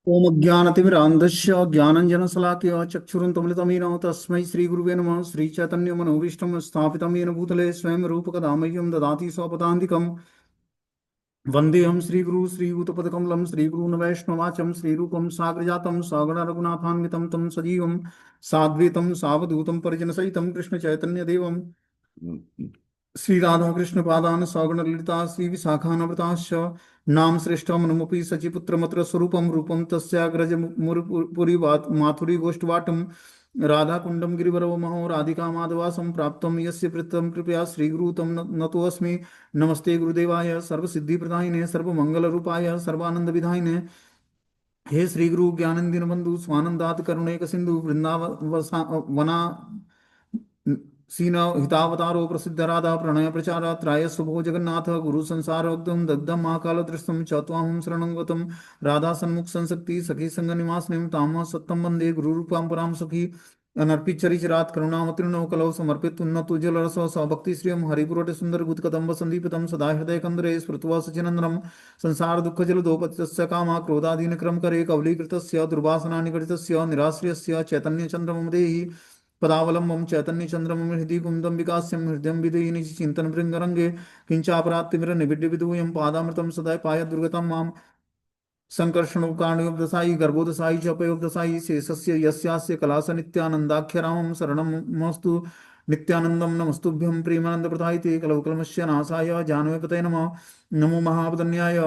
ओम अज्ञानतिमिरान्धस्य ज्ञानञ्जनशलाकया चक्षुरुन्मिलितमेन तस्मै श्रीगुरुवे नमः। श्रीचैतन्यमनोभीष्टं स्थापितं येन भूतले स्वयं रूपकदा मह्यं ददाति स्वपदान्तिकम्। वन्देऽहं श्रीगुरु श्रीयुतपदकमलं श्रीगुरून् वैष्णवाचं श्रीरूपं साग्रजातं सगुणरघुनाथान्वितं तं सजीवं साद्वैतं सावधूतं परिजनसहितं कृष्णचैतन्यदेवं श्रीराधाकृष्णपादान् सगुणललिता श्रीविशाखान्विताश्च नाम श्रेष्ठमनुमपि सचिपुत्रमत्र स्वरूपं रूपं तस्याग्रज मुरपुरी माथुरी गोष्ठवाटं राधाकुण्डं गिरिवरो महो राधिका माधवासं प्राप्तं यस्य प्रीतं कृपया श्रीगुरु तं नतोऽस्मि। नमस्ते गुरुदेवाय सर्वसिद्धिप्रदायिने सर्वमंगलरूपाय सर्वानंदविधायिने। हे श्री गुरु ज्ञानंदिन बंधु स्वानंदात करुणेक सिंधु वृंदावना सीन हितावतारो प्रसिद्ध राधा प्रणय प्रचार त्राय सुभो जगन्नाथ गुरु संसारोक्तम दग्धम महाकाल दृष्टम चत्वाहं शरणंगतम राधा सन्मुख संसक्ति सखी संग निवास ताम सत्तम वंदे गुरु रूपां पराम सखी अनर्पित चरिचरात करुणावतीर्ण कलौ समर्पित उन्नत उज्जवल रस सभक्ति श्रियम हरिपुरट सुंदर गुद कदम्ब संदीपितम सदा हृदय कंदरे स्मृत्वा सचिनंदनम संसार दुःख जलदोपतितस्य काम क्रोधादीन क्रम करे कवलीकृतस्य दुर्वासना निगडितस्य निराश्रयस्य चैतन्य चंद्रमं देहि पदावलंबं चैतन्य चंद्रमं हृदि कुंदम विकास्यम हृदय विदयिनि चिंतन भृंगरंगे किंचापरात्तिमिर निबिड्य विदूयं पादामृतम सदा पाय दुर्गतम माम संकर्षणोकाणयोगदशाई गर्भोदशाई च उपयोगदशाई शेषस्य यस्यास्य कलास नित्यानंदाख्यरामं शरणमस्तु नित्यानंदं नमस्तुभ्यं प्रेमानंद प्रदायिते कलौकलमस्य नाशाय जानवेपतये नमः। नमो महावदन्याय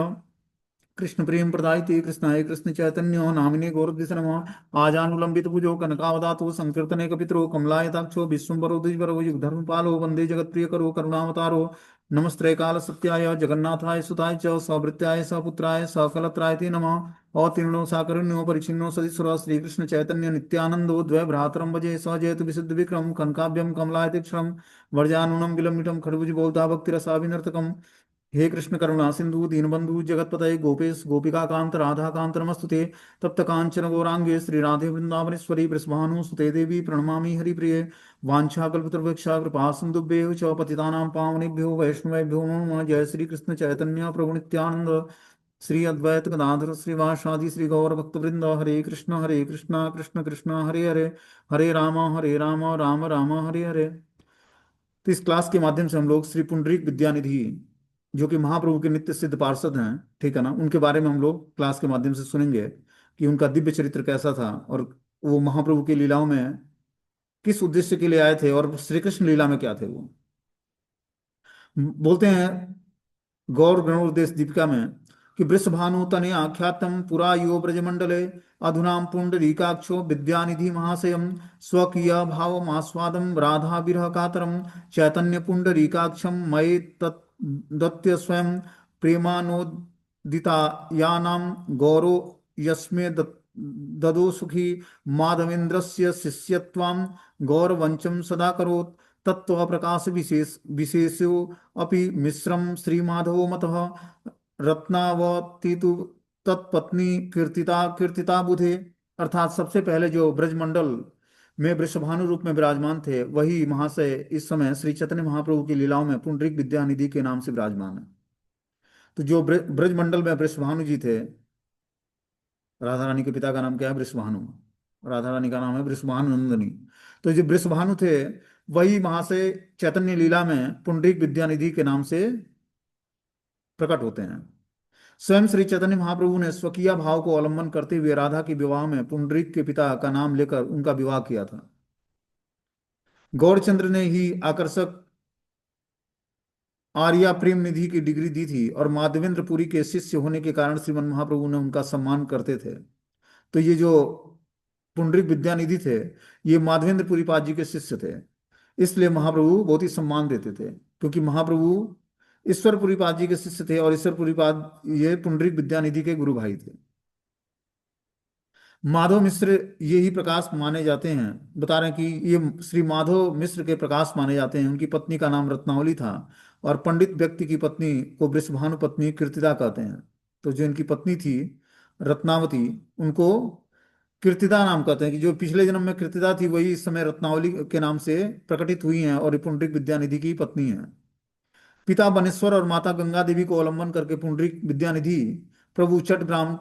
कृष्ण प्रेम प्रदायते कृष्णाय कृष्ण चैतन्य नामिने गौरद्विष नमः। आजानुलंबित भुजो कनकावदातो संकीर्तने कपितरो कमलायताक्षो विश्वम्भरो द्विजवरो युगधर्मपालो वंदे जगत्प्रियकरो करुणावतारो नमस्ते काल सत्याय जगन्नाथाय सुताय च सवृत्याय सपुत्राय सकलत्राय ते नमः। अतीर्णो साकरुण्यो परिचिन्नो सदीश्वर श्रीकृष्ण चैतन्य नित्यानंदो द्वैभ्रातरं भजे सजयतु विशुद्ध विक्रम कनकाभ्यं कमलायतिक्षरं वर्जानुनं विलम्बितं खड्भुज बहुधा भक्तिरसाविनर्तकम्। हे कृष्ण करुणा सिंधु दीनबंधु जगतपतये गोपेश गोपिका कांत राधा कांत नमस्तुते। तप्त कांचन गौरांगे श्री राधे वृंदावनेश्वरी वृषभानुसुते देवी प्रणमामि हरिप्रिये। वाञ्छाकल्पतरुभ्यक्षा कृपा सिन्धुभ्यः च पतितानां पावनेभ्यो वैष्णवेभ्यो नमो नमः। जय श्री कृष्ण चैतन्य प्रभु नित्यानंद श्री अद्वैत गदाधर श्रीवासादि श्री गौर भक्तवृंद हरे कृष्णा कृष्ण कृष्ण हरे हरे हरे राम राम राम हरे हरे। तो इस क्लास के माध्यम से हम लोग श्री पुंडरीक विद्यानिधि जो कि महाप्रभु के नित्य सिद्ध पार्षद हैं, ठीक है ना, उनके बारे में हम लोग क्लास के माध्यम से सुनेंगे कि उनका दिव्य चरित्र कैसा था और वो महाप्रभु की लीलाओं में किस उद्देश्य के लिए आए थे और श्री कृष्ण लीला में क्या थे वो। बोलते हैं गौर गणोदेश दीपिका में कि वृषभानु तने आख्यातम पुरा यो ब्रजमंडले अधुना पुंडरीकाक्षो विद्यानिधि महाशयम स्वकीय भावमास्वादम राधा विरह कातरम चैतन्य पुंडरीकाक्षम मये दत्य स्वयं प्रेमानोदितायानां गौरो यस्मे ददो सुखी माधवेन्द्रस्य शिष्यत्वां गौरवंचम सदा करोत् तत्व प्रकाश विशेषो अपि मिश्रम श्रीमाधवो मतः रत्नावतीतु तत्पत्नी कीर्तिता बुधे। अर्थात सबसे पहले जो ब्रजमंडल में वृषभानु रूप में विराजमान थे वही महाशय इस समय श्री चैतन्य महाप्रभु की लीलाओं में पुंडरीक विद्यानिधि के नाम से विराजमान है। तो जो ब्रजमंडल में वृषभानु जी थे, राधा रानी के पिता का नाम क्या है? वृषभानु। राधा रानी का नाम है वृषभानु नंदिनी। तो जो वृषभानु थे वही महाशय चैतन्य लीला में पुंडरीक विद्यानिधि के नाम से प्रकट होते हैं। स्वयं श्री चैतन्य महाप्रभु ने स्वकीय भाव को अवलंबन करते हुए राधा के विवाह में पुंडरीक के पिता का नाम लेकर उनका विवाह किया था। गौरचंद्र ने ही आकर्षक आर्या प्रेम निधि की डिग्री दी थी और माधवेंद्र पुरी के शिष्य होने के कारण श्रीमन महाप्रभु ने उनका सम्मान करते थे। तो ये जो पुंडरीक विद्यानिधि थे ये माधवेंद्र पुरी पाद जी के शिष्य थे, इसलिए महाप्रभु बहुत ही सम्मान देते थे क्योंकि महाप्रभु ईश्वर पुरीपाद जी के शिष्य थे और ईश्वर पुरीपाद ये पुंडरीक विद्यानिधि के गुरु भाई थे। माधव मिश्र ये ही प्रकाश माने जाते हैं, बता रहे हैं कि ये श्री माधव मिश्र के प्रकाश माने जाते हैं। उनकी पत्नी का नाम रत्नावली था और पंडित व्यक्ति की पत्नी को वृषभानु पत्नी कीर्तिदा कहते हैं। तो जो इनकी पत्नी थी रत्नावती उनको कीर्तिदा नाम कहते हैं कि जो पिछले जन्म में कीर्तिदा थी वही इस समय रत्नावली के नाम से प्रकटित हुई हैं और ये पुंडरीक विद्यानिधि की पत्नी है। पिता बनेश्वर और माता गंगा देवी को अवलंबन करके पुंडरीक विद्यानिधि प्रभु चट्टग्राम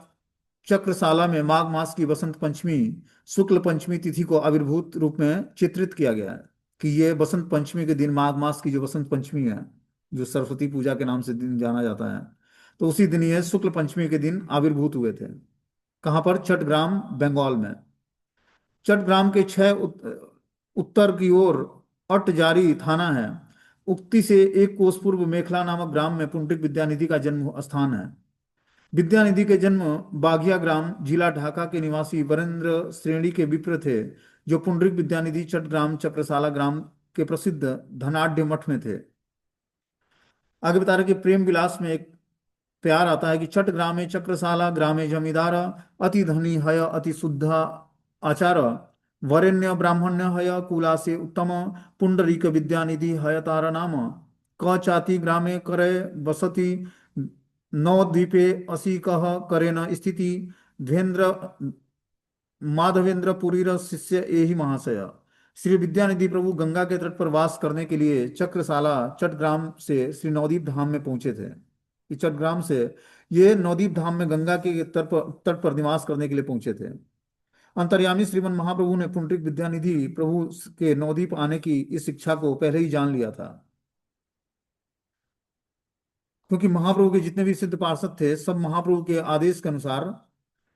चक्रशाला में माघ मास की बसंत पंचमी शुक्ल पंचमी तिथि को आविर्भूत रूप में चित्रित किया गया है कि ये बसंत पंचमी के दिन, माघ मास की जो बसंत पंचमी है, जो सरस्वती पूजा के नाम से दिन जाना जाता है, तो उसी दिन ये शुक्ल पंचमी के दिन आविर्भूत हुए थे। कहाँ पर? चट्टग्राम, बंगाल में। चट्टग्राम के उत्तर की ओर अटजारी थाना है। उक्ति से एक कोस पूर्व मेखला नामक ग्राम में पुंडरीक विद्यानिधि का जन्म स्थान है। विद्यानिधि के जन्म बाघिया ग्राम, जिला ढाका के निवासी वरेंद्र श्रेणी के विप्र थे, जो पुंडरीक विद्यानिधि चट्टग्राम चक्रसाला ग्राम के प्रसिद्ध धनाढ़ मठ में थे। आगे बता रहे कि प्रेम विलास में एक प्यार आता है कि चट ग्रामे चक्रसाला ग्रामे जमींदार, अति धनी हय अति शुद्ध आचार, वरेण्य ब्राह्मण्य हय कुला से उत्तम, पुंडरीक विद्यानिधि हय तारा नाम, क चाति ग्रामे करे बसति, नवद्वीपे असी कह करे न स्थिति, भेन्द्र माधवेंद्र पुरीर शिष्य एहि महाशय। श्री विद्यानिधि प्रभु गंगा के तट पर वास करने के लिए चक्रसाला चट्टग्राम से श्री नवदीप धाम में पहुंचे थे। कि चट्टग्राम से ये नवदीप धाम में गंगा के तट पर निवास करने के लिए पहुंचे थे। अंतर्यामी श्रीमन महाप्रभु ने पुंडरीक विद्यानिधि प्रभु के नवदीप आने की इस इच्छा को पहले ही जान लिया था, क्योंकि महाप्रभु के जितने भी सिद्ध पार्षद थे सब महाप्रभु के आदेश के अनुसार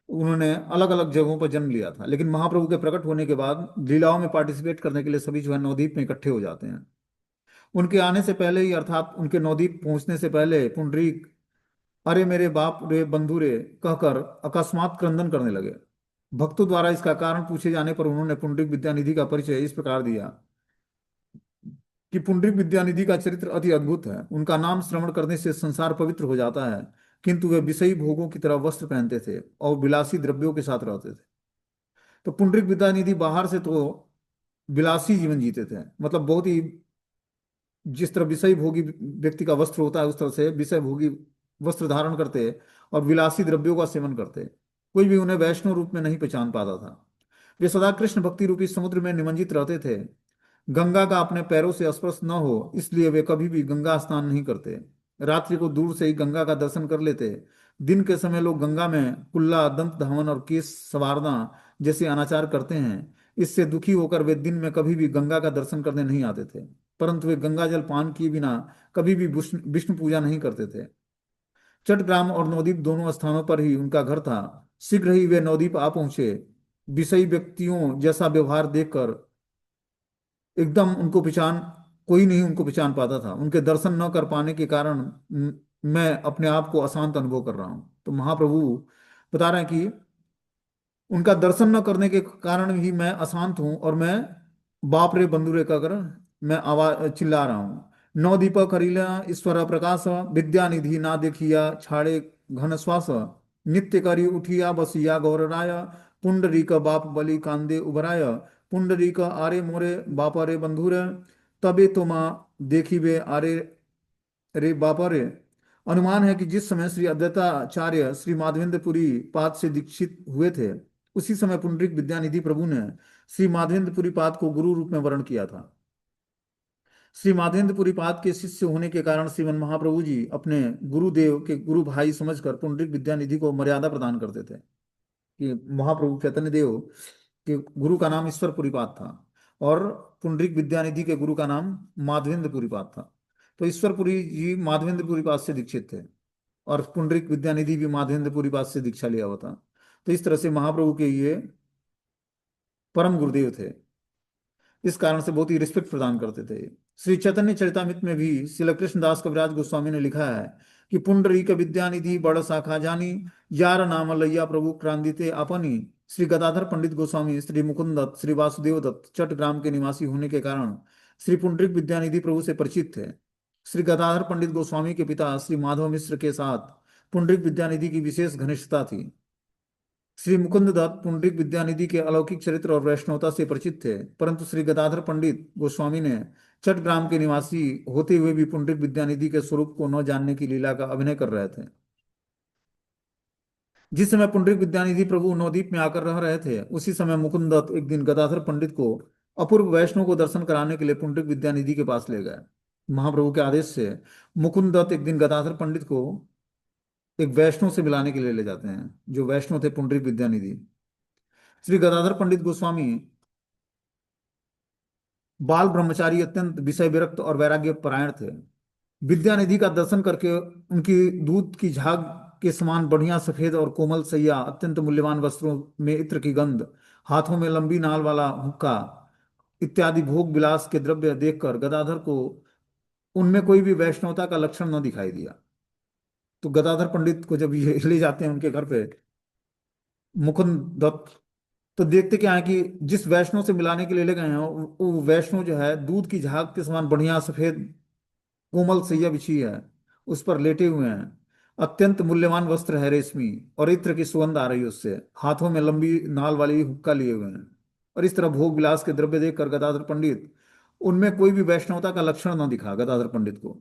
उन्होंने अलग अलग जगहों पर जन्म लिया था। लेकिन महाप्रभु के प्रकट होने के बाद लीलाओं में पार्टिसिपेट करने के लिए सभी जो है नवदीप में इकट्ठे हो जाते हैं। उनके आने से पहले ही, अर्थात उनके नवदीप पहुंचने से पहले, पुंडरीक अरे मेरे बाप रे बंधु रे कहकर अकस्मात क्रंदन करने लगे। भक्तों द्वारा इसका कारण पूछे जाने पर उन्होंने पुंडरीक विद्यानिधि का परिचय इस प्रकार दिया कि पुंडरीक विद्यानिधि का चरित्र अति अद्भुत है। उनका नाम श्रवण करने से संसार पवित्र हो जाता है, किंतु वे विषयी भोगों की तरह वस्त्र पहनते थे और विलासी द्रव्यों के साथ रहते थे। तो पुंडरीक विद्यानिधि बाहर से तो विलासी जीवन जीते थे, मतलब बहुत ही, जिस तरह विषय भोगी व्यक्ति का वस्त्र होता है उस तरह से विषय भोगी वस्त्र धारण करते और विलासी द्रव्यों का सेवन करते। कोई भी उन्हें वैष्णव रूप में नहीं पहचान पाता था। वे सदा कृष्ण भक्ति रूपी समुद्र में निमज्जित रहते थे। गंगा का अपने पैरों से स्पर्श न हो इसलिए वे कभी भी गंगा स्नान नहीं करते। रात्रि को दूर से ही गंगा का दर्शन कर लेते। दिन के समय लोग गंगा में कुल्ला, दंत धावन और केश संवारना जैसे अनाचार करते हैं। इससे दुखी होकर वे दिन में कभी भी गंगा का दर्शन करने नहीं आते थे, परंतु वे गंगा जल पान किए बिना कभी भी विष्णु विष्णु पूजा नहीं करते थे। चट्टग्राम और नवदीप दोनों स्थानों पर ही उनका घर था। शीघ्र ही वे नवदीप आ पहुंचे। विषयी व्यक्तियों जैसा व्यवहार देखकर एकदम उनको पहचान कोई नहीं उनको पहचान पाता था। उनके दर्शन न कर पाने के कारण मैं अपने आप को अशांत अनुभव कर रहा हूँ। तो महाप्रभु बता रहे हैं कि उनका दर्शन न करने के कारण ही मैं अशांत हूं और मैं बाप रे बंधुरे कहकर मैं आवाज चिल्ला रहा हूँ। नौ दीपक हरिला ईश्वर प्रकाश, विद्या निधि ना देखिया छाड़े घन श्वास, नित्य करी उठिया बसिया गौरराय, पुंडरीक बाप बलि कांदे उबराय, पुंडरीक आरे मोरे बाप रे बंधुर, तबे तो माँ देखी वे आरे रे बापा रे। अनुमान है कि जिस समय श्री अद्वैताचार्य श्री माधवेंद्रपुरी पाद से दीक्षित हुए थे, उसी समय पुंडरीक विद्यानिधि प्रभु ने श्री माधवेंद्रपुरी पाद को गुरु रूप में वर्ण किया था। श्री माधवेंद्रपुरी पाद के शिष्य होने के कारण श्रीमन महाप्रभु जी अपने गुरुदेव के गुरु भाई समझकर पुंडरीक विद्यानिधि को मर्यादा प्रदान करते थे। कि महाप्रभु चैतन्य देव के गुरु का नाम ईश्वरपुरी पाद था और पुंडरीक विद्यानिधि के गुरु का नाम माधवेंद्रपुरी पाद था। तो ईश्वरपुरी जी माधवेंद्रपुरी पाद से दीक्षित थे और पुंडरीक विद्यानिधि भी माधवेंद्रपुरी पाद से दीक्षा लिया हुआ था। तो इस तरह से महाप्रभु के ये परम गुरुदेव थे, इस कारण से बहुत ही रिस्पेक्ट प्रदान करते थे। श्री चैतन्य चरितामृत में भी श्री कृष्णदास कविराज गोस्वामी ने लिखा है कि पुंडरीक विद्यानिधि बड़ शाखा जानी, यार नाम लैया प्रभु क्रांदिते अपनी। श्री गदाधर पंडित गोस्वामी श्री मुकुंद दत्त श्री वासुदेव दत्त चट्टग्राम के निवासी होने के कारण श्री पुंडरीक विद्यानिधि प्रभु से परिचित थे। श्री गदाधर पंडित गोस्वामी के पिता श्री माधव मिश्र के साथ पुंडरीक विद्यानिधि की विशेष घनिष्ठता थी। श्री मुकुंद दत्त पुंडरीक विद्यानिधि के अलौकिक चरित्र और वैष्णवता से परिचित थे, परंतु श्री गदाधर पंडित गोस्वामी ने चट्टग्राम के निवासी होते हुए भी पुंडरीक विद्यानिधि के स्वरूप को न जानने की लीला का अभिनय कर रहे थे। जिस समय पुंडरीक विद्यानिधि प्रभु नवदीप में आकर रह रहे थे, उसी समय मुकुंद दत्त एक दिन गदाधर पंडित को अपूर्व वैष्णव को दर्शन कराने के लिए पुंडरीक विद्यानिधि के पास ले गए। महाप्रभु के आदेश से मुकुंद दत्त एक दिन गदाधर पंडित को एक वैष्णव से मिलाने के लिए ले जाते हैं, जो वैष्णव थे पुंडरीक विद्यानिधि। श्री गदाधर पंडित गोस्वामी बाल ब्रह्मचारी, अत्यंत विषय विरक्त और वैराग्य परायण थे। विद्यानिधि का दर्शन करके उनकी दूध की झाग के समान बढ़िया सफेद और कोमल सैया, अत्यंत मूल्यवान वस्त्रों में इत्र की गंध, हाथों में लंबी नाल वाला हुक्का इत्यादि भोग विलास के द्रव्य देखकर गदाधर को उनमें कोई भी वैष्णवता का लक्षण न दिखाई दिया। तो गदाधर पंडित को जब ये ले जाते हैं उनके घर पे मुकुंद दत्त, तो देखते क्या है कि जिस वैष्णव से मिलाने के लिए ले गए हैं वो वैष्णव जो है दूध की झाग के समान बढ़िया सफेद कोमल सैया बिछी है, उस पर लेटे हुए हैं। अत्यंत मूल्यवान वस्त्र है रेशमी, और इत्र की सुगंध आ रही है उससे। हाथों में लंबी नाल वाली हुक्का लिए हुए हैं। और इस तरह भोग विलास के द्रव्य देखकर गदाधर पंडित उनमें कोई भी वैष्णवता का लक्षण न दिखा गदाधर पंडित को,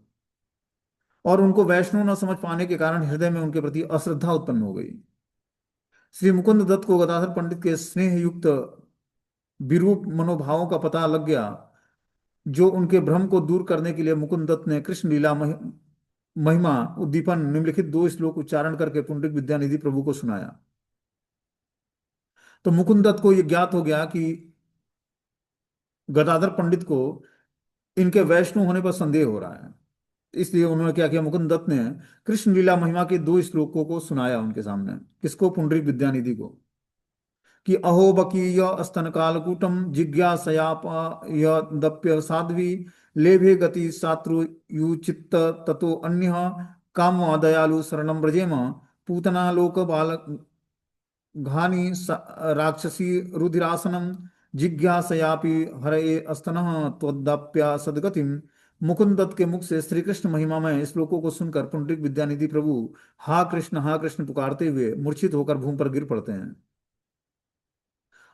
और उनको वैष्णव न समझ पाने के कारण हृदय में उनके प्रति अश्रद्धा उत्पन्न हो गई। श्री मुकुंद दत्त को गदाधर पंडित के स्नेह युक्त विरूप मनोभावों का पता लग गया, जो उनके भ्रम को दूर करने के लिए मुकुंद दत्त ने कृष्ण लीला महिमा उद्दीपन निम्नलिखित 2 श्लोक उच्चारण करके पुंडरीक विद्यानिधि प्रभु को सुनाया। तो मुकुंद दत्त को यह ज्ञात हो गया कि गदाधर पंडित को इनके वैष्णव होने पर संदेह हो रहा है। इसलिए उन्होंने क्या किया, मुकुंद दत्त ने कृष्ण लीला महिमा के 2 श्लोकों को सुनाया उनके सामने। किसको? पुंडरीक विद्यानिधि को। कि अहो बकीय स्तन कालकूटम जिज्ञासयापयदप्य साध्वी लेभे गति सात्रु युचित्त ततो अन्य काम दयालु शरणम व्रजेम पूतना लोक बाल घानी राक्षसी रुधिरासनम जिज्ञासयापि हरये स्तनः त्वदप्या सद्गतिम। मुकुंद दत्त के मुख से श्री कृष्ण महिमामय श्लोकों को सुनकर पुंडरीक विद्यानिधि प्रभु हा कृष्ण पुकारते हुए मूर्छित होकर भूमि पर गिर पड़ते हैं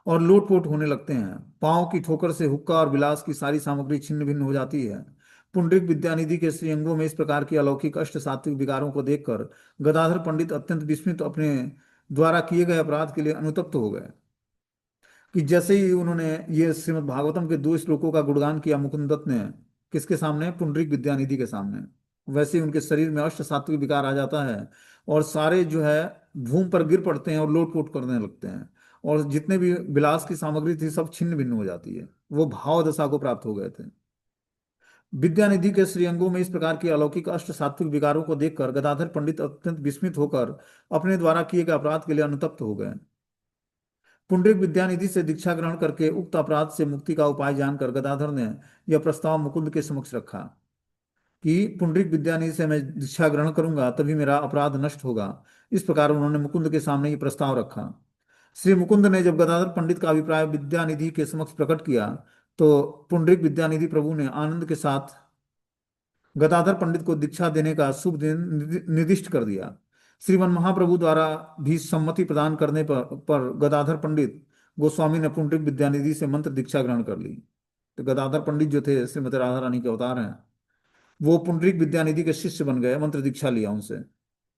और लोटपोट होने लगते हैं। पांव की ठोकर से हुक्का और विलास की सारी सामग्री छिन्न भिन्न हो जाती है। पुंडरीक विद्यानिधि के श्रीअंगों में इस प्रकार की अलौकिक अष्ट सात्विक विकारों को देखकर गदाधर पंडित अत्यंत विस्मित, अपने द्वारा किए गए अपराध के लिए अनुतप्त हो गए। कि जैसे ही उन्होंने ये श्रीमद् भागवतम के 2 श्लोकों का गुणगान किया मुकुंद दत्त ने, किसके सामने? पुंडरीक विद्यानिधि के सामने, वैसे ही उनके शरीर में अष्ट सात्विक विकार आ जाता है और सारे जो है भूमि पर गिर पड़ते हैं और लोटपोट करने लगते हैं, और जितने भी विलास की सामग्री थी सब छिन्न भिन्न हो जाती है। वो भाव दशा को प्राप्त हो गए थे। विद्यानिधि के श्रीअंगों में इस प्रकार के अलौकिक अष्ट सात्विक विकारों को देखकर गदाधर पंडित अत्यंत विस्मित होकर अपने द्वारा किए गए अपराध के लिए अनुतप्त हो गए। पुंडरीक विद्यानिधि से दीक्षा ग्रहण करके उक्त अपराध से मुक्ति का उपाय जानकर गदाधर ने यह प्रस्ताव मुकुंद के समक्ष रखा कि पुंडरीक विद्यानिधि से मैं दीक्षा ग्रहण करूंगा तभी मेरा अपराध नष्ट होगा। इस प्रकार उन्होंने मुकुंद के सामने ये प्रस्ताव रखा। श्री मुकुंद ने जब गदाधर पंडित का अभिप्राय विद्यानिधि के समक्ष प्रकट किया, तो पुंडरीक विद्यानिधि प्रभु ने आनंद के साथ गदाधर पंडित को दीक्षा देने का शुभ दिन निर्दिष्ट कर दिया। श्रीमन महाप्रभु द्वारा भी सम्मति प्रदान करने पर गदाधर पंडित गोस्वामी ने पुंडरीक विद्यानिधि से मंत्र दीक्षा ग्रहण कर ली। तो गदाधर पंडित जो थे श्रीमती राधा रानी के अवतार हैं, वो पुंडरीक विद्यानिधि के शिष्य बन गए, मंत्र दीक्षा लिया उनसे।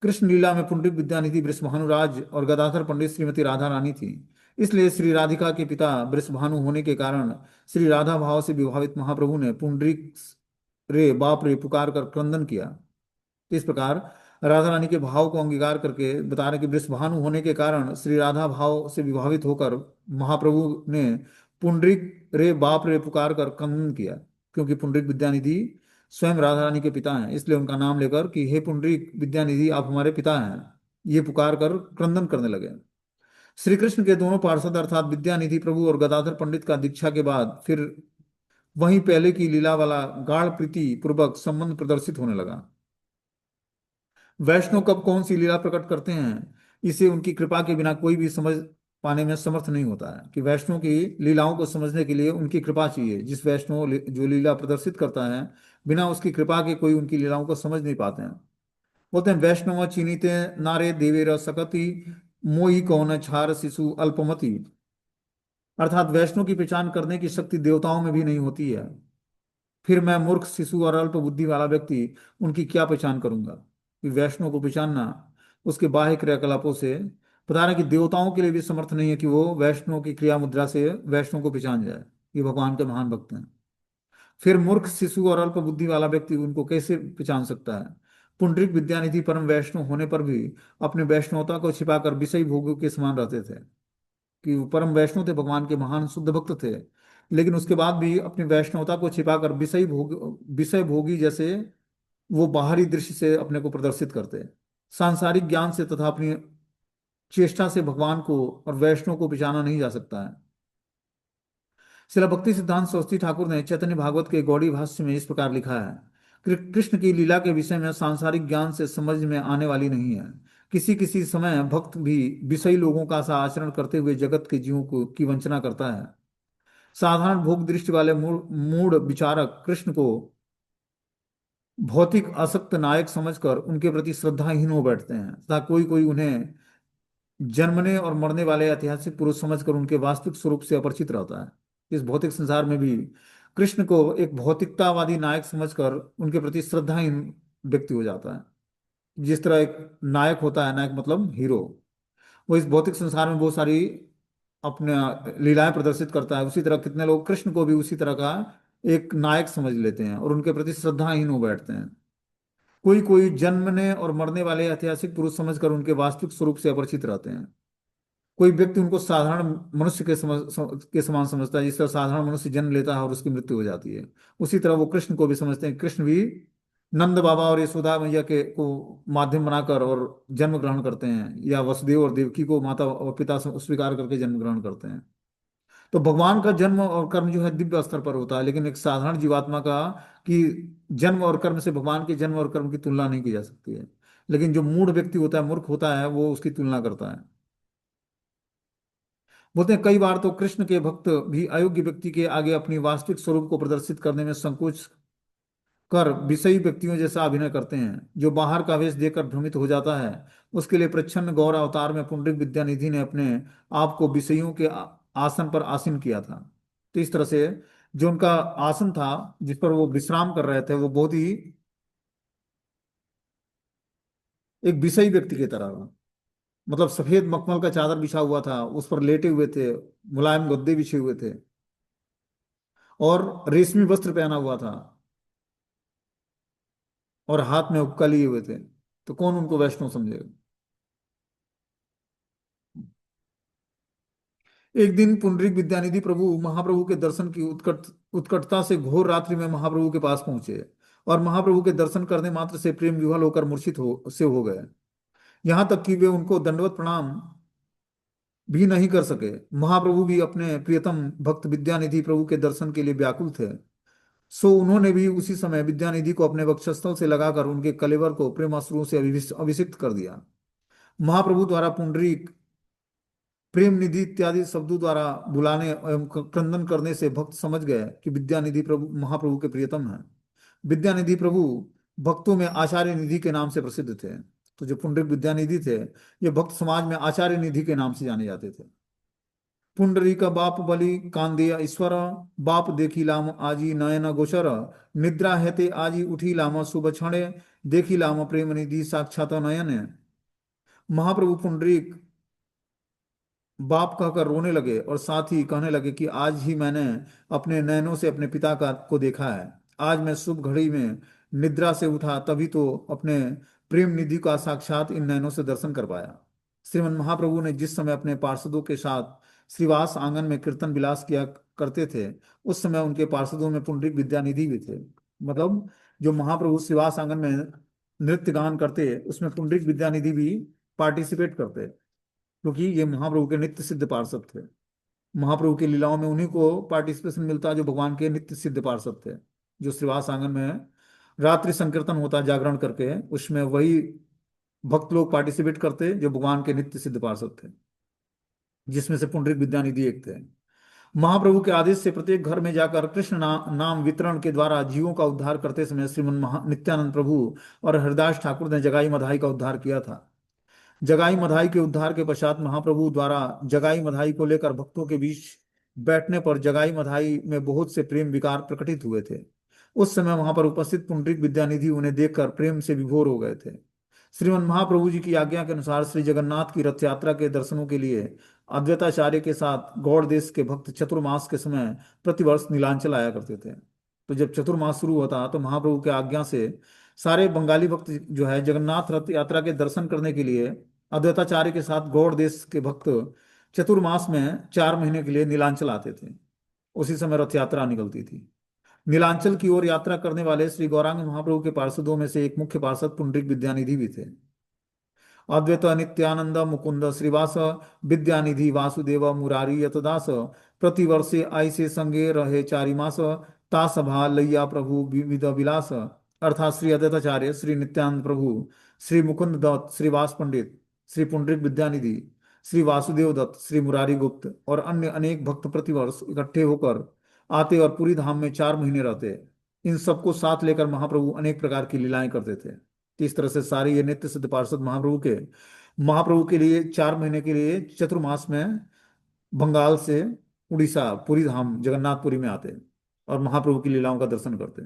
कृष्ण लीला में पुंडरीक विद्यानिधि वृषभानुराज और गदाधर पंडित श्रीमती राधा रानी थी। इसलिए श्री राधिका के पिता वृषभानु होने के कारण श्री राधा भाव से विभावित महाप्रभु ने पुंडरीक रे बाप रे पुकार कर क्रंदन किया। इस प्रकार राधा रानी के भाव को अंगीकार करके बता रहे कि वृषभानु होने के कारण श्री राधा भाव से विभावित होकर महाप्रभु ने पुंडरीक रे बाप रे पुकार कर क्रंदन किया। क्योंकि पुंडरीक विद्यानिधि स्वयं राधा रानी के पिता हैं, इसलिए उनका नाम लेकर कि हे पुंडरीक विद्यानिधि आप हमारे पिता हैं, ये पुकार कर क्रंदन करने लगे। श्री कृष्ण के दोनों पार्षद अर्थात विद्यानिधि प्रभु और गदाधर पंडित का दीक्षा के बाद फिर वहीं पहले की लीला वाला गाढ़ प्रीति पूर्वक संबंध प्रदर्शित होने लगा। वैष्णव कब कौन सी लीला प्रकट करते हैं, इसे उनकी कृपा के बिना कोई भी समझ पाने में समर्थ नहीं होता है। कि वैष्णव की लीलाओं को समझने के लिए उनकी कृपा चाहिए। जिस वैष्णव जो लीला प्रदर्शित करता है, बिना उसकी कृपा के कोई उनकी लीलाओं को समझ नहीं पाते हैं। बोलते हैं वैष्णव चिनीते नारे देवेर सकति मोहि कौन छार शिशु अल्पमति। अर्थात वैष्णव की पहचान करने की शक्ति देवताओं में भी नहीं होती है, फिर मैं मूर्ख शिशु और अल्प बुद्धि वाला व्यक्ति उनकी क्या पहचान करूंगा। कि वैष्णव को पहचानना उसके बाह्य क्रियाकलापों से बता रहे कि देवताओं के लिए भी समर्थ नहीं है कि वो वैष्णव की क्रिया मुद्रा से वैष्णव को पहचान जाए। ये भगवान के महान भक्त हैं। फिर मूर्ख शिशु और अल्प बुद्धि वाला व्यक्ति उनको कैसे पहचान सकता है। पुंडरीक विद्यानिधि परम वैष्णव होने पर भी अपनी वैष्णवता को छिपाकर विषयी भोगों के समान रहते थे। कि वो परम वैष्णव थे, भगवान के महान शुद्ध भक्त थे, लेकिन उसके बाद भी अपनी वैष्णवता को छिपाकर विषय भोगी जैसे वो बाहरी दृश्य से अपने को प्रदर्शित करते। सांसारिक ज्ञान से तथा अपनी चेष्टा से भगवान को और वैष्णव को पहचाना नहीं जा सकता है। श्रील भक्ति सिद्धांत सरस्वती ठाकुर ने चैतन्य भागवत के गौड़ी भाष्य में इस प्रकार लिखा है, कृष्ण की लीला के विषय में सांसारिक ज्ञान से समझ में आने वाली नहीं है। किसी किसी समय भक्त भी विषयी लोगों का सा आचरण करते हुए जगत के जीवों को की वंचना करता है। साधारण भोग दृष्टि वाले मूढ़ विचारक कृष्ण को भौतिक आसक्त नायक समझकर उनके प्रति श्रद्धाहीन हो बैठते हैं तथा कोई कोई उन्हें जन्मने और मरने वाले ऐतिहासिक पुरुष समझकर उनके वास्तविक स्वरूप से अपरिचित रहता है। इस भौतिक संसार में भी कृष्ण को एक भौतिकतावादी नायक समझकर उनके प्रति श्रद्धाहीन व्यक्ति हो जाता है। जिस तरह एक नायक होता है, नायक मतलब हीरो, वो इस भौतिक संसार में बहुत सारी अपने लीलाएं प्रदर्शित करता है, उसी तरह कितने लोग कृष्ण को भी उसी तरह का एक नायक समझ लेते हैं और उनके प्रति श्रद्धाहीन हो बैठते हैं। कोई कोई जन्मने और मरने वाले ऐतिहासिक पुरुष समझकर उनके वास्तविक स्वरूप से अपरिचित रहते हैं। कोई व्यक्ति उनको साधारण मनुष्य के समान समझता है, जिस तरह साधारण मनुष्य जन्म लेता है और उसकी मृत्यु हो जाती है, उसी तरह वो कृष्ण को भी समझते हैं। कृष्ण भी नंद बाबा और यशोदा मैया के को माध्यम बनाकर और जन्म ग्रहण करते हैं, या वसुदेव और देवकी को माता और पिता स्वीकार करके जन्म ग्रहण करते हैं। तो भगवान का जन्म और कर्म जो है दिव्य स्तर पर होता है, लेकिन एक साधारण जीवात्मा का कि जन्म और कर्म से भगवान के जन्म और कर्म की तुलना नहीं की जा सकती है। लेकिन जो मूढ़ व्यक्ति होता है, मूर्ख होता है, वो उसकी तुलना करता है। बोलते हैं कई बार तो कृष्ण के भक्त भी अयोग्य व्यक्ति के आगे अपनी वास्तविक स्वरूप को प्रदर्शित करने में संकोच कर विषयी व्यक्तियों जैसा अभिनय करते हैं। जो बाहर का वेश देखकर भ्रमित हो जाता है, उसके लिए प्रच्छन्न गौर अवतार में पुंडरीक विद्यानिधि ने अपने आप को विषयों के आसन पर आसीन किया था। तो इस तरह से जो उनका आसन था जिस पर वो विश्राम कर रहे थे, वो बहुत ही एक विषयी व्यक्ति की तरह था। मतलब सफेद मखमल का चादर बिछा हुआ था, उस पर लेटे हुए थे, मुलायम गद्दे बिछे हुए थे और रेशमी वस्त्र पहना हुआ था और हाथ में हुक्का लिए हुए थे। तो कौन उनको वैष्णव समझेगा। एक दिन पुंडरीक विद्यानिधि प्रभु महाप्रभु के दर्शन की उत्कटता से घोर रात्रि में महाप्रभु के पास पहुंचे और महाप्रभु के दर्शन करने मात्र से प्रेम विह्वल होकर मूर्छित हो गए। यहाँ तक कि वे उनको दंडवत प्रणाम भी नहीं कर सके। महाप्रभु भी अपने प्रियतम भक्त विद्यानिधि प्रभु के दर्शन के लिए व्याकुल थे। सो उन्होंने भी उसी समय विद्यानिधि को अपने वक्षस्थल से लगाकर उनके कलेवर को प्रेमाश्रुओं से अभिषिक्त कर दिया। महाप्रभु द्वारा पुंडरीक प्रेम निधि इत्यादि शब्दों द्वारा बुलाने एवं क्रंदन करने से भक्त समझ गए कि विद्यानिधि प्रभु महाप्रभु के प्रियतम हैं। विद्यानिधि प्रभु भक्तों में आचार्य निधि के नाम से प्रसिद्ध थे। तो जो पुंडरीक विद्यानिधि थे, ये भक्त समाज में आचार्य निधि के नाम से जाने जाते थे। पुंडरी का बाप बलि कांदिया ईश्वर, बाप देखी लाम आजी नयन गोचर, निद्रा हेते आजी उठी लाम शुभ क्षणे, देखी लाम प्रेम निधि साक्षात नयन। महाप्रभु पुंडरीक बाप कहकर रोने लगे और साथ ही कहने लगे कि आज ही मैंने अपने नयनों से अपने पिता का को देखा है। आज मैं शुभ घड़ी में निद्रा से उठा, तभी तो अपने प्रेम निधि का साक्षात इन नयनों से दर्शन कर पाया। श्रीमन महाप्रभु ने जिस समय अपने पार्षदों के साथ श्रीवास आंगन में कीर्तन विलास किया करते थे, उस समय उनके पार्षदों में पुंडरीक विद्यानिधि भी थे। मतलब जो महाप्रभु श्रीवास आंगन में नृत्य गान करते, उसमें पुंडरीक विद्यानिधि भी पार्टिसिपेट करते, क्योंकि ये महाप्रभु के नित्य सिद्ध पार्षद थे। महाप्रभु की लीलाओं में उन्हीं को पार्टिसिपेशन मिलता जो भगवान के नित्य सिद्ध पार्षद थे। जो श्रीवास आंगन में रात्रि संकीर्तन होता जागरण करके, उसमें वही भक्त लोग पार्टिसिपेट करते जो भगवान के नित्य सिद्ध पार्षद थे, जिसमें से पुंडरीक विद्यानिधि एक थे। महाप्रभु के आदेश से प्रत्येक घर में जाकर कृष्ण नाम वितरण के द्वारा जीवों का उद्धार करते समय श्रीमन नित्यानंद प्रभु और हरिदास ठाकुर ने जगाई मधाई का उद्धार किया था। जगाई मधाई के उद्धार के पश्चात महाप्रभु द्वारा जगाई मधाई को लेकर भक्तों के बीच बैठने पर जगाई मधाई में बहुत से प्रेम विकार प्रकटित हुए थे। उस समय वहां पर उपस्थित पुंडरीक विद्यानिधि उन्हें देखकर प्रेम से विभोर हो गए थे। श्रीमन महाप्रभु जी की आज्ञा के अनुसार श्री जगन्नाथ की रथ यात्रा के दर्शनों के लिए अद्वैताचार्य के साथ गौड़ देश के भक्त चतुर्मास के समय प्रतिवर्ष नीलांचल आया करते थे। तो जब चतुर्मास शुरू होता तो महाप्रभु की आज्ञा से सारे बंगाली भक्त जो है जगन्नाथ रथ यात्रा के दर्शन करने के लिए अद्वैताचार्य के साथ गौड़ देश के भक्त चतुर्मास में 4 महीने के लिए नीलांचल आते थे। उसी समय रथ यात्रा निकलती थी। नीलांचल की ओर यात्रा करने वाले श्री गौरांग महाप्रभु के पार्षदों में से एक मुख्य पार्षद पुंडरीक विद्यानिधि भी थे। अद्वैत नित्यानंद मुकुंद श्रीवास विद्यानिधि वासुदेव मुरारी यतदास प्रतिवर्षे आई से संगे रहे चारि मास तासभा लैया प्रभु विविध विलास। अर्थात श्री अद्वैताचार्य, श्री नित्यानंद प्रभु, श्री मुकुंद दत्त, श्रीवास पंडित, श्री पुंडरीक विद्यानिधि, श्री वासुदेव दत्त, श्री मुरारी गुप्त और अन्य अनेक भक्त प्रतिवर्ष इकट्ठे होकर आते और पूरी धाम में 4 महीने रहते। इन सबको साथ लेकर महाप्रभु अनेक प्रकार की लीलाएं करते थे। तो इस तरह से सारे ये नित्य सिद्ध पार्षद महाप्रभु के लिए 4 महीने के लिए चतुर्मास में बंगाल से उड़ीसा पुरी धाम जगन्नाथपुरी में आते और महाप्रभु की लीलाओं का दर्शन करते।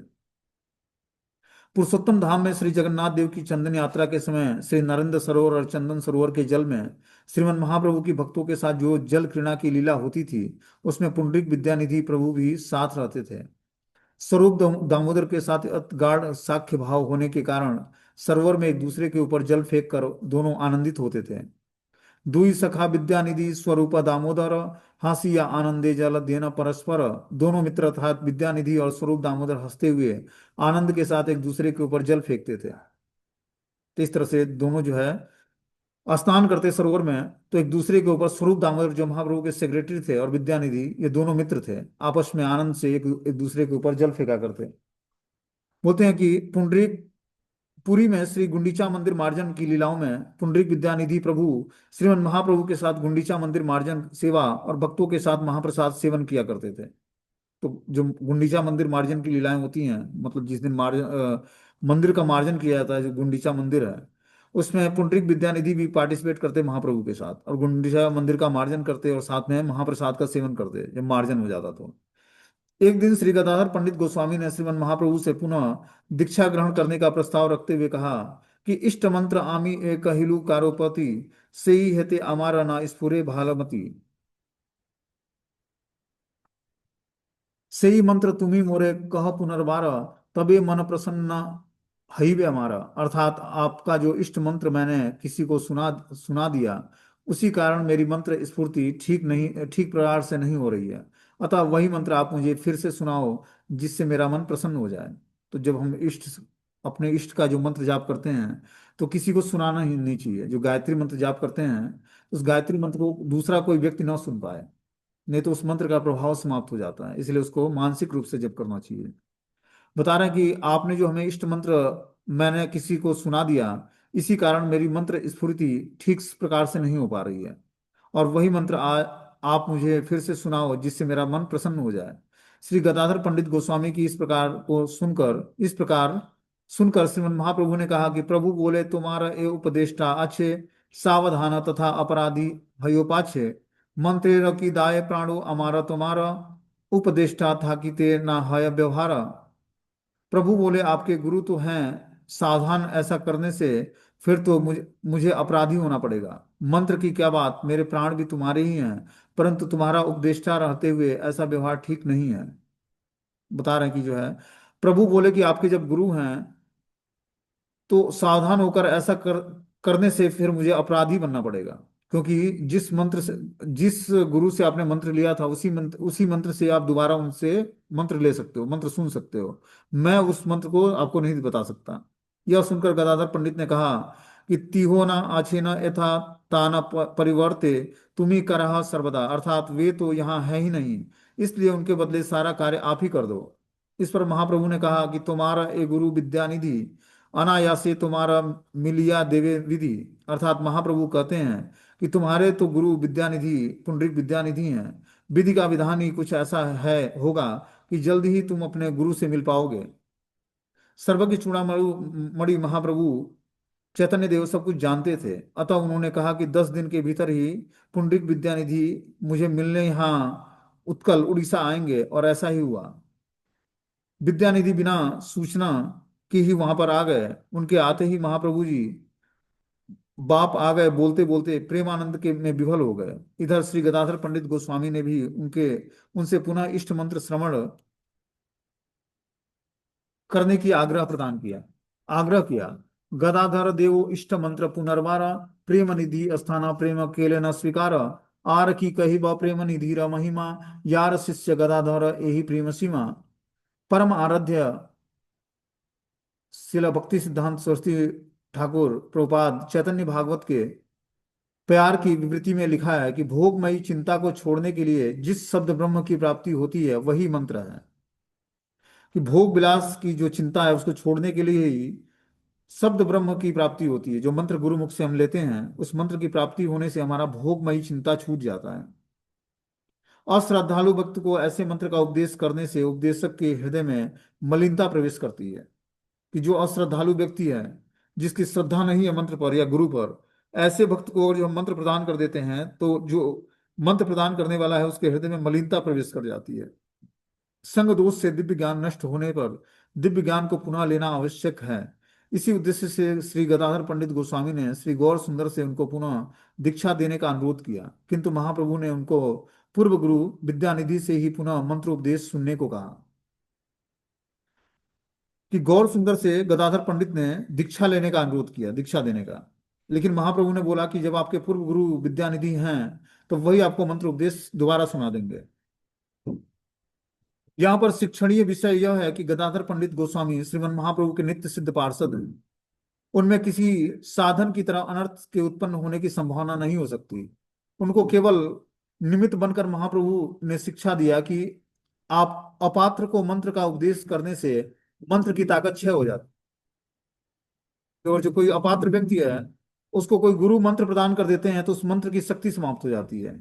पुरुषोत्तम धाम में श्री जगन्नाथ देव की चंदन यात्रा के समय श्री नरेंद्र सरोवर और चंदन सरोवर के जल में श्रीमन महाप्रभु की भक्तों के साथ जो जल क्रीड़ा की लीला होती थी, उसमें पुंडरीक विद्यानिधि प्रभु भी साथ रहते थे। स्वरूप दामोदर के साथ गाढ़ साख्य भाव होने के कारण सरोवर में एक दूसरे के ऊपर जल फेंक कर दोनों आनंदित होते थे। दुई सखा विद्यानिधि स्वरूप दामोदर हंसी या आनंदे जल देना परस्पर। दोनों मित्र अर्थात विद्यानिधि और स्वरूप दामोदर हंसते हुए आनंद के साथ एक दूसरे के ऊपर जल फेंकते थे। तो इस तरह से दोनों जो है स्नान करते सरोवर में, तो एक दूसरे के ऊपर स्वरूप दामोदर जो महाप्रभु के सेक्रेटरी थे और विद्यानिधि ये दोनों मित्र थे, आपस में आनंद से एक दूसरे के ऊपर जल फेंका करते। बोलते हैं कि पुंडरीक पुरी में श्री गुंडीचा मंदिर मार्जन की लीलाओं में पुंडरीक विद्यानिधि प्रभु श्रीमन महाप्रभु के साथ गुंडीचा मंदिर मार्जन सेवा और भक्तों के साथ महाप्रसाद सेवन किया करते थे। तो जो गुंडीचा मंदिर मार्जन की लीलाएं होती हैं, मतलब जिस दिन मंदिर का मार्जन किया जाता है, जो गुंडीचा मंदिर है, उसमें पुंडरीक विद्यानिधि भी पार्टिसिपेट करते महाप्रभु के साथ और गुंडीचा मंदिर का मार्जन करते और साथ में महाप्रसाद का सेवन करते जब मार्जन हो जाता। तो एक दिन श्री गदाधर पंडित गोस्वामी ने श्रीमन महाप्रभु से पुनः दीक्षा ग्रहण करने का प्रस्ताव रखते हुए कहा कि इष्ट मंत्र आमी एक हिलु कारोपति से ही हेते अमारा ना स्फुरे भालमती। से ही मंत्र तुम्ही मोरे कह पुनर्बार तबे मन प्रसन्न हईवे हमारा। अर्थात आपका जो इष्ट मंत्र मैंने किसी को सुना सुना दिया, उसी कारण मेरी मंत्र स्फूर्ति ठीक प्रकार से नहीं हो रही है। अतः वही मंत्र आप मुझे फिर से सुनाओ जिससे मेरा मन प्रसन्न हो जाए। तो जब हम अपने इष्ट का जो मंत्र जाप करते हैं, तो किसी को सुनाना ही नहीं चाहिए। जो गायत्री मंत्र जाप करते हैं, उस गायत्री मंत्र को दूसरा कोई व्यक्ति ना सुन पाए, नहीं तो उस मंत्र का प्रभाव समाप्त हो जाता है। इसलिए उसको मानसिक रूप से जप करना चाहिए। बता रहे हैं कि आपने जो हमें इष्ट मंत्र मैंने किसी को सुना दिया, इसी कारण मेरी मंत्र स्फूर्ति ठीक प्रकार से नहीं हो पा रही है। और वही मंत्र आप मुझे फिर से सुनाओ जिससे मेरा मन प्रसन्न हो जाए। श्री गदाधर पंडित गोस्वामी की इस प्रकार सुनकर श्रीमन महाप्रभु ने कहा कि प्रभु बोले, तुम्हारा ये उपदेष्टा अच्छे सावधान तथा अपराधी भयो पाछे मंत्रेर की दाय प्राणो अमारा तुम्हारा उपदेष्टा था कि ते ना है व्यवहार। प्रभु बोले, आपके गुरु तो हैं सावधान, ऐसा करने से फिर तो मुझे अपराधी होना पड़ेगा। मंत्र की क्या बात, मेरे प्राण भी तुम्हारे ही हैं, परंतु तुम्हारा उपदेष्टा रहते हुए ऐसा व्यवहार ठीक नहीं है। बता रहे हैं कि जो है प्रभु बोले कि आपके जब गुरु हैं तो सावधान होकर ऐसा करने से फिर मुझे अपराधी बनना पड़ेगा। क्योंकि जिस गुरु से आपने मंत्र लिया था, उसी मंत्र से आप दोबारा उनसे मंत्र ले सकते हो, मंत्र सुन सकते हो। मैं उस मंत्र को आपको नहीं बता सकता। यह सुनकर गदाधर पंडित ने कहा कि तिहो ना आछे न यथा ताना परिवर्ते तुम्ही करहा सर्वदा। अर्थात वे तो यहाँ है ही नहीं, इसलिए उनके बदले सारा कार्य आप ही कर दो। इस पर महाप्रभु ने कहा कि तुम्हारा ए गुरु विद्यानिधि अनायासे तुम्हारा मिलिया देवे विधि। अर्थात महाप्रभु कहते हैं कि तुम्हारे तो गुरु विद्यानिधि पुंडरीक विद्यानिधि हैं, विधि का विधान ही कुछ ऐसा है होगा कि जल्द ही तुम अपने गुरु से मिल पाओगे। सर्वज्ञ चूड़ामणि महाप्रभु चैतन्य देव सब कुछ जानते थे, अतः उन्होंने कहा कि 10 दिन के भीतर ही पुंडरीक विद्यानिधि मुझे मिलने यहाँ उत्कल उड़ीसा आएंगे। और ऐसा ही हुआ। विद्यानिधि बिना सूचना के ही वहां पर आ गए। उनके आते ही महाप्रभु जी बाप आ गए, बोलते बोलते प्रेमानंद के में विभल हो गए। इधर श्री गदाधर पंडित गोस्वामी ने भी उनसे पुनः इष्ट मंत्र श्रवण करने की आग्रह प्रदान किया। आग्रह किया। गदाधर देव इष्ट मंत्र पुनर्वारा, प्रेम निधि अस्थाना प्रेम केले न स्वीकार, आर की कही ब प्रेम निधि र महिमा, यार शिष्य गदाधर यही प्रेम सीमा। परम आराध्य शिला भक्ति सिद्धांत सरस्वती ठाकुर प्रभुपाद चैतन्य भागवत के प्यार की विवृत्ति में लिखा है कि भोगमयी चिंता को छोड़ने के लिए जिस शब्द ब्रह्म की प्राप्ति होती है वही मंत्र है। कि भोग विलास की जो चिंता है उसको छोड़ने के लिए ही शब्द ब्रह्म की प्राप्ति होती है। जो मंत्र गुरु मुख से हम लेते हैं उस मंत्र की प्राप्ति होने से हमारा भोगमयी चिंता छूट जाता है। अश्रद्धालु भक्त को ऐसे मंत्र का उपदेश करने से उपदेशक के हृदय में मलिनता प्रवेश करती है। कि जो अश्रद्धालु व्यक्ति है, जिसकी श्रद्धा नहीं है मंत्र पर या गुरु पर, ऐसे भक्त को अगर जो हम मंत्र प्रदान कर देते हैं तो जो मंत्र प्रदान करने वाला है उसके हृदय में मलिनता प्रवेश कर जाती है। संग दोष से दिव्य ज्ञान नष्ट होने पर दिव्य ज्ञान को पुनः लेना आवश्यक है। इसी उद्देश्य से श्री गदाधर पंडित गोस्वामी ने श्री गौर सुंदर से उनको पुनः दीक्षा देने का अनुरोध किया, किंतु महाप्रभु ने उनको पूर्व गुरु विद्यानिधि से ही पुनः मंत्र उपदेश सुनने को कहा। कि गौर सुंदर से गदाधर पंडित ने दीक्षा लेने का अनुरोध किया, दीक्षा देने का। लेकिन महाप्रभु ने बोला कि जब आपके पूर्व गुरु विद्यानिधि हैं तो वही आपको मंत्र उपदेश दोबारा सुना देंगे। यहाँ पर शिक्षणीय विषय यह है कि गदाधर पंडित गोस्वामी श्रीमद् महाप्रभु के नित्य सिद्ध पार्षद हैं। उनमें किसी साधन की तरह अनर्थ के उत्पन्न होने की संभावना नहीं हो सकती। उनको केवल निमित्त बनकर महाप्रभु ने शिक्षा दिया कि आप अपात्र को मंत्र का उपदेश करने से मंत्र की ताकत क्षय हो जाती है। और जो कोई अपात्र व्यक्ति है उसको कोई गुरु मंत्र प्रदान कर देते हैं तो उस मंत्र की शक्ति समाप्त हो जाती है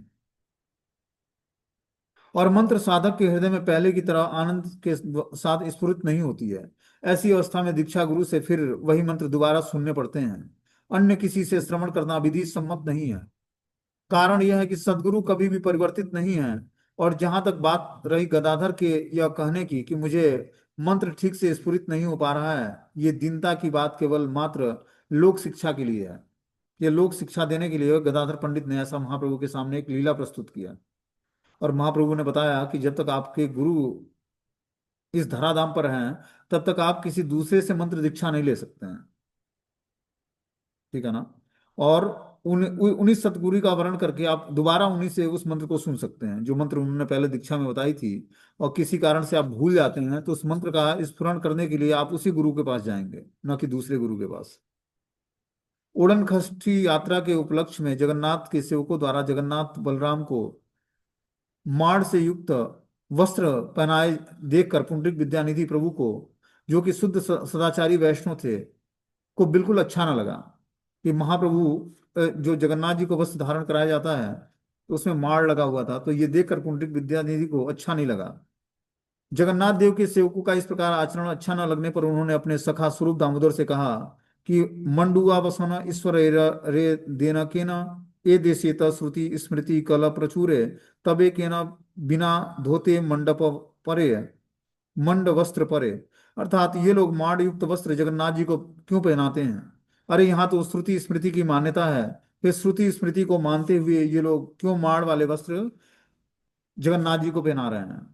और मंत्र साधक के हृदय में पहले की तरह आनंद के साथ स्फुरित नहीं होती है। ऐसी अवस्था में दीक्षा गुरु से फिर वही मंत्र दोबारा सुनने पड़ते हैं। अन्य किसी से श्रवण करना विधि सम्मत नहीं है। कारण यह है कि सदगुरु कभी भी परिवर्तित नहीं है। और जहां तक बात रही गदाधर के यह कहने की कि मुझे मंत्र ठीक से स्फुरित नहीं हो पा रहा है, ये दीनता की बात केवल मात्र लोक शिक्षा के लिए है। ये लोक शिक्षा देने के लिए गदाधर पंडित ने ऐसा महाप्रभु के सामने एक लीला प्रस्तुत किया। और महाप्रभु ने बताया कि जब तक आपके गुरु इस धराधाम पर हैं तब तक आप किसी दूसरे से मंत्र दीक्षा नहीं ले सकते हैं। ठीक है ना। और उन्हीं सतगुरु का वर्ण करके आप दोबारा उन्हीं से उस मंत्र को सुन सकते हैं जो मंत्र उन्होंने पहले दीक्षा में बताई थी। और किसी कारण से आप भूल जाते हैं तो उस मंत्र का स्फुरण करने के लिए आप उसी गुरु के पास जाएंगे, न कि दूसरे गुरु के पास। उड़न खष्टी यात्रा के उपलक्ष्य में जगन्नाथ के सेवकों द्वारा जगन्नाथ बलराम को माड़ से युक्त वस्त्र पहनाए देखकर पुंडरीक विद्यानिधि प्रभु को, जो कि शुद्ध सदाचारी वैष्णव थे, को बिल्कुल अच्छा ना लगा। कि महाप्रभु जो जगन्नाथ जी को वस्त्र धारण कराया जाता है तो उसमें माड़ लगा हुआ था, तो ये देखकर पुंडरीक विद्यानिधि को अच्छा नहीं लगा। जगन्नाथ देव के सेवकों का इस प्रकार आचरण अच्छा न लगने पर उन्होंने अपने सखा स्वरूप दामोदर से कहा कि मंडुआ वसन ईश्वर रे देन के न ए देशेत श्रुति स्मृति कल प्रचुरे तबे के न बिना धोते मंडप परे मंड वस्त्र परे। अर्थात ये लोग माड़ युक्त वस्त्र जगन्नाथ जी को क्यों पहनाते हैं? अरे यहाँ तो श्रुति स्मृति की मान्यता है, फिर श्रुति स्मृति को मानते हुए ये लोग क्यों माड़ वाले वस्त्र जगन्नाथ जी को पहना रहे हैं?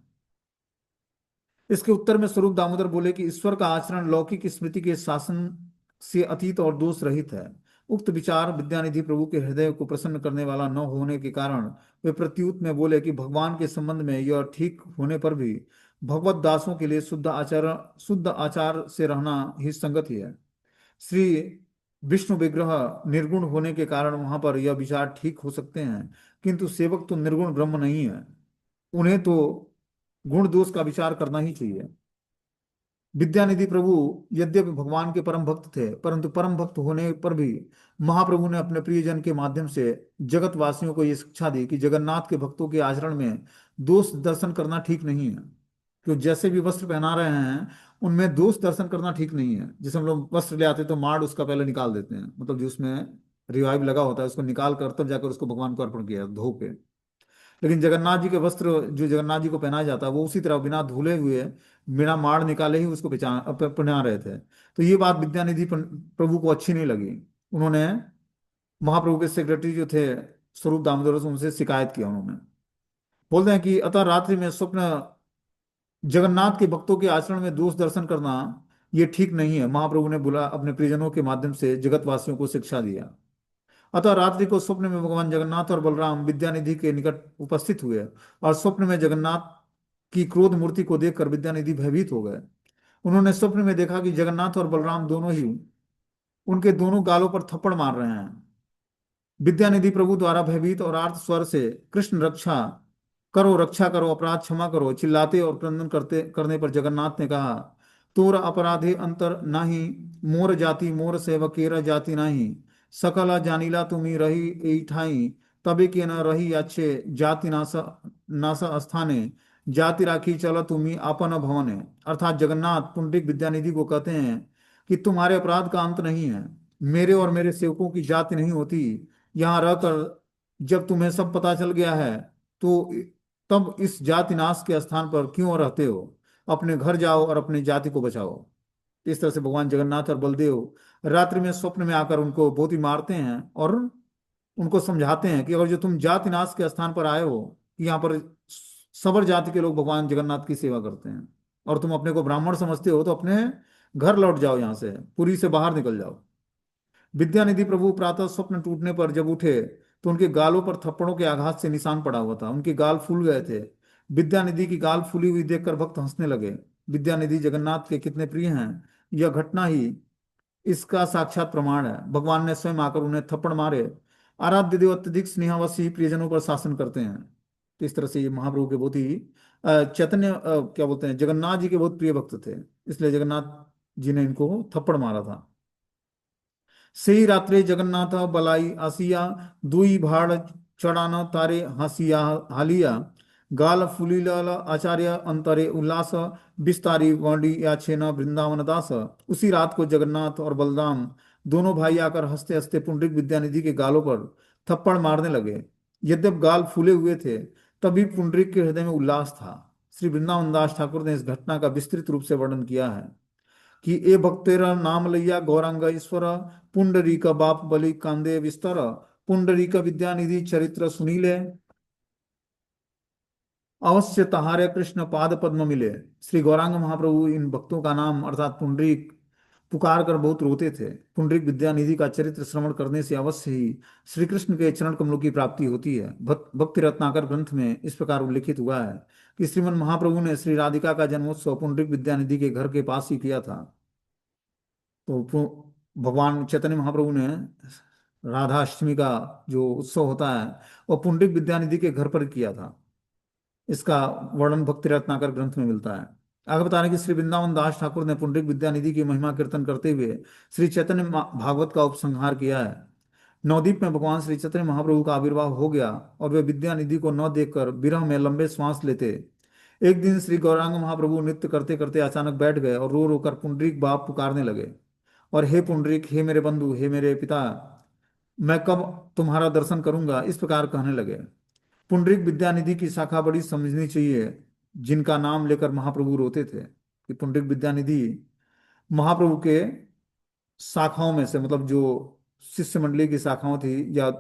इसके उत्तर में स्वरूप दामोदर बोले कि ईश्वर का आचरण लौकिक स्मृति के शासन से अतीत और दोष रहित है। उक्त विचार विद्यानिधि प्रभु के हृदय को प्रसन्न करने वाला न होने के कारण वे प्रत्युत में बोले कि भगवान के संबंध में यह ठीक होने पर भी भगवत दासों के लिए शुद्ध आचार से रहना ही संगत ही है। श्री विष्णु विग्रह निर्गुण होने के कारण वहां पर यह विचार ठीक हो सकते हैं, किंतु सेवक तो निर्गुण ब्रह्म नहीं है, उन्हें तो गुण दोष का विचार करना ही चाहिए। विद्यानिधि प्रभु यद्यपि भगवान के परम भक्त थे, परंतु परम भक्त होने पर भी महाप्रभु ने अपने प्रियजन के माध्यम से जगत वासियों को यह शिक्षा दी कि जगन्नाथ के भक्तों के आचरण में दोष दर्शन करना ठीक नहीं है। तो जैसे भी वस्त्र पहना रहे हैं उनमें दोष दर्शन करना ठीक नहीं है। जैसे हम लोग वस्त्र ले आते हैं तो माड़ उसका पहले निकाल देते हैं, मतलब जो उसमें रिवाइव लगा होता है उसको निकाल कर तब जाकर उसको भगवान को अर्पण किया धो के। लेकिन जगन्नाथ जी के वस्त्र जो जगन्नाथ जी को पहनाया जाता है वो उसी तरह बिना धुले हुए बिना माड़ निकाले ही उसको पहना रहे थे। तो ये बात विद्यानिधि प्रभु को अच्छी नहीं लगी। उन्होंने महाप्रभु के सेक्रेटरी जो थे स्वरूप दामोदर से उनसे शिकायत किया। उन्होंने बोलते हैं कि अतः रात्रि में स्वप्न जगन्नाथ के भक्तों के आचरण में दोष दर्शन करना ये ठीक नहीं है। महाप्रभु ने बुला अपने परिजनों के माध्यम से जगतवासियों को शिक्षा दिया। अतः रात्रि को स्वप्न में भगवान जगन्नाथ और बलराम विद्यानिधि के निकट उपस्थित हुए, और स्वप्न में जगन्नाथ की क्रोध मूर्ति को देखकर विद्यानिधि भयभीत हो गए। उन्होंने स्वप्न में देखा कि जगन्नाथ और बलराम दोनों ही उनके दोनों गालों पर थप्पड़ मार रहे हैं। विद्यानिधि प्रभु द्वारा भयभीत और आर्त स्वर से कृष्ण रक्षा करो, अपराध क्षमा करो चिल्लाते और क्रंदन करने पर जगन्नाथ ने कहा, तोर अपराधे अंतर नाही, मोर जाति मोर सेवकेरा जाति नाही, सकला जानीला तुम्ही रही एठाई, तबे के न रही अच्छे जाति नासा स्थाने, जाति राखी चला तुम्ही आपन भवने। अर्थात जगन्नाथ पुंडरीक विद्यानिधि को कहते हैं कि तुम्हारे अपराध का अंत नहीं है, मेरे और मेरे सेवकों की जाति नहीं होती। यहाँ रहकर जब तुम्हें सब पता चल गया है, तो तब इस जाति नाश के स्थान पर क्यों रहते हो? अपने घर जाओ और अपनी जाति को बचाओ। इस तरह से भगवान जगन्नाथ और बलदेव रात्रि में स्वप्न में आकर उनको बहुत ही मारते हैं और उनको समझाते हैं कि अगर जो तुम जाति नाश के स्थान पर आए हो, यहाँ पर सबर जाति के लोग भगवान जगन्नाथ की सेवा करते हैं, और तुम अपने को ब्राह्मण समझते हो, तो अपने घर लौट जाओ, यहाँ से पुरी से बाहर निकल जाओ। विद्यानिधि प्रभु प्रातः स्वप्न टूटने पर जब उठे, तो उनके गालों पर थप्पड़ों के आघात से निशान पड़ा हुआ था, उनके गाल फूल गए थे। विद्यानिधि की गाल फूली हुई देखकर भक्त हंसने लगे। विद्यानिधि जगन्नाथ के कितने प्रिय हैं, यह घटना ही इसका साक्षात प्रमाण है। भगवान ने स्वयं आकर उन्हें थप्पड़ मारे। आराध्य देव अत्यधिक स्नेहावश ही प्रियजनों पर शासन करते हैं। तो इस तरह से ये महाप्रभु के बहुत ही चैतन्य क्या बोलते हैं, जगन्नाथ जी के बहुत प्रिय भक्त थे, इसलिए जगन्नाथ जी ने इनको थप्पड़ मारा था। सेई रात्रे जगन्नाथ बलाई आसिया, दुई भाड़ चढ़ाना तारे हसिया हालिया, गाल फुलील आचार्य अंतरे उल्लास, बिस्तारी वर्णी या छेना वृंदावन दास। उसी रात को जगन्नाथ और बलराम दोनों भाई आकर हंसते हंसते पुंडरीक विद्यानिधि के गालों पर थप्पड़ मारने लगे। यद्यप गाल फूले हुए थे, तभी पुंडरीक के हृदय में उल्लास था। श्री वृंदावन दास ठाकुर ने इस घटना का विस्तृत रूप से वर्णन किया है कि ए भक्तेरा नाम लैया गौरांग ईश्वर, पुंडरीक बाप बलि कांदे विस्तर, पुंडरीक विद्यानिधि चरित्र सुनीले, अवश्य तहारे कृष्ण पाद पद्म मिले। श्री गौरांग महाप्रभु इन भक्तों का नाम अर्थात पुंडरीक पुकार कर बहुत रोते थे। पुंडरीक विद्यानिधि का चरित्र श्रवण करने से अवश्य ही श्री कृष्ण के चरण कमलों की प्राप्ति होती है। भक्ति रत्नाकर ग्रंथ में इस प्रकार उल्लिखित हुआ है कि श्रीमन महाप्रभु ने श्री राधिका का जन्मोत्सव पुंडरीक विद्यानिधि के घर के पास ही किया था। तो भगवान चैतन्य महाप्रभु ने राधाष्टमी का जो उत्सव होता है, वो पुंडरीक विद्यानिधि के घर पर किया था। इसका वर्णन भक्ति रत्नाकर ग्रंथ में मिलता है। आगे बता रहे हैं कि श्री वृंदावन दास ठाकुर ने पुंडरीक विद्यानिधि की महिमा कीर्तन करते हुए श्री चैतन्य भागवत का उपसंहार किया है। नवदीप में भगवान श्री चैतन्य महाप्रभु का आविर्भाव हो गया और वे विद्यानिधि को न देखकर विरह में लंबे श्वास लेते। एक दिन श्री गौरांग महाप्रभु नृत्य करते करते अचानक बैठ गए और रो रोकर पुंडरीक बाप पुकारने लगे, और हे पुंडरीक, हे मेरे बंधु, हे मेरे पिता, मैं कब तुम्हारा दर्शन करूंगा, इस प्रकार कहने लगे। पुंडरीक विद्यानिधि की शाखा बड़ी समझनी चाहिए, जिनका नाम लेकर महाप्रभु रोते थे। कि पुंडरीक विद्यानिधि महाप्रभु के शाखाओं में से, मतलब जो शिष्य मंडली की शाखाओं थी या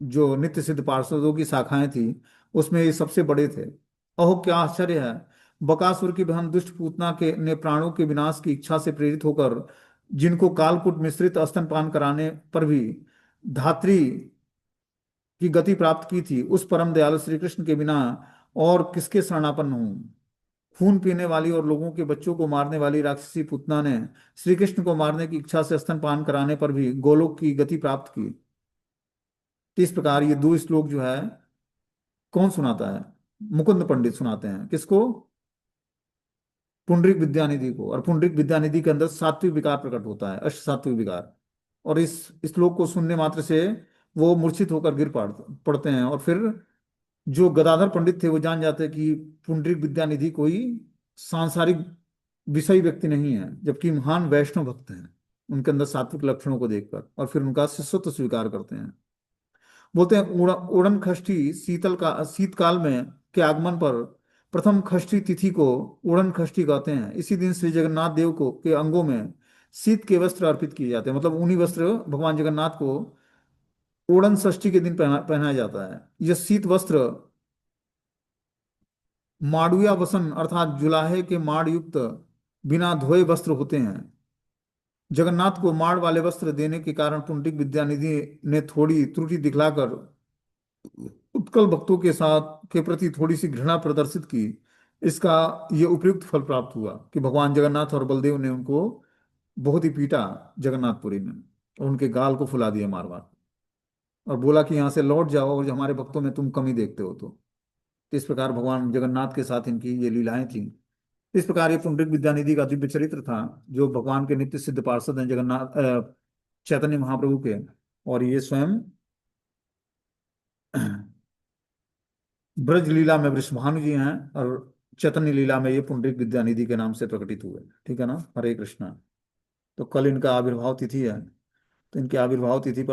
जो नित्य सिद्ध पार्षदों की शाखाएं थी, उसमें ये सबसे बड़े थे। अहो क्या आश्चर्य है, बकासुर की बहन दुष्ट पूतना के ने प्राणों के विनाश की इच्छा से प्रेरित होकर जिनको कालकूट मिश्रित स्तनपान कराने पर भी धात्री की गति प्राप्त की थी, उस परम दयालु श्री कृष्ण के बिना और किसके शरणापन्न हूँ। खून पीने वाली और लोगों के बच्चों को मारने वाली राक्षसी पुतना ने श्री कृष्ण को मारने की इच्छा से स्तनपान कराने पर भी गोलोक की गति प्राप्त की। तो इस प्रकार ये दो श्लोक जो है, कौन सुनाता है? मुकुंद पंडित सुनाते हैं। किसको? पुंडरीक विद्यानिधि को। और पुंडरीक विद्यानिधि के अंदर सात्विक विकार प्रकट होता है, अष्ट सात्विक विकार। और इस श्लोक को सुनने मात्र से वो मूर्छित होकर गिर पड़ते हैं, और फिर जो गदाधर पंडित थे वो जान जाते हैं कि पुंडरीक विद्यानिधि कोई सांसारिक विषयी व्यक्ति नहीं है, जबकि महान वैष्णव भक्त हैं, उनके अंदर सात्विक लक्षणों को देखकर, और फिर उनका शिष्यत्व स्वीकार करते हैं। बोलते हैं उड़न खष्टी शीतकाल में के आगमन पर प्रथम खष्टी तिथि को उड़न खष्टी कहते हैं। इसी दिन श्री जगन्नाथ देव को के अंगों में शीत के वस्त्र अर्पित किए जाते हैं, मतलब ऊनी वस्त्र भगवान जगन्नाथ को उड़न षष्ठी के दिन पहनाया जाता है। यह शीत वस्त्र माड़ुया वसन अर्थात जुलाहे के माड़ युक्त बिना धोए वस्त्र होते हैं। जगन्नाथ को माड़ वाले वस्त्र देने के कारण पुंडरीक विद्यानिधि ने थोड़ी त्रुटि दिखलाकर उत्कल भक्तों के साथ के प्रति थोड़ी सी घृणा प्रदर्शित की। इसका ये उपयुक्त फल प्राप्त हुआ कि भगवान जगन्नाथ और बलदेव ने उनको बहुत ही पीटा जगन्नाथपुरी में, और उनके गाल को फुला दिया मार मार, और बोला कि यहाँ से लौट जाओ, और जो हमारे भक्तों में तुम कमी देखते हो तो। इस प्रकार भगवान जगन्नाथ के साथ इनकी ये लीलाएं थी। इस प्रकार ये पुंडरीक विद्यानिधि का दिव्य चरित्र था, जो भगवान के नित्य सिद्ध पार्षद हैं जगन्नाथ चैतन्य महाप्रभु के। और ये स्वयं ब्रज लीला में वृषभानु जी हैं, और चैतन्य लीला में ये पुंडरीक विद्यानिधि के नाम से प्रकटित हुए। ठीक है ना, हरे कृष्णा। तो कल इनका आविर्भाव तिथि है। तो इनकी आविर्भाव तिथि पर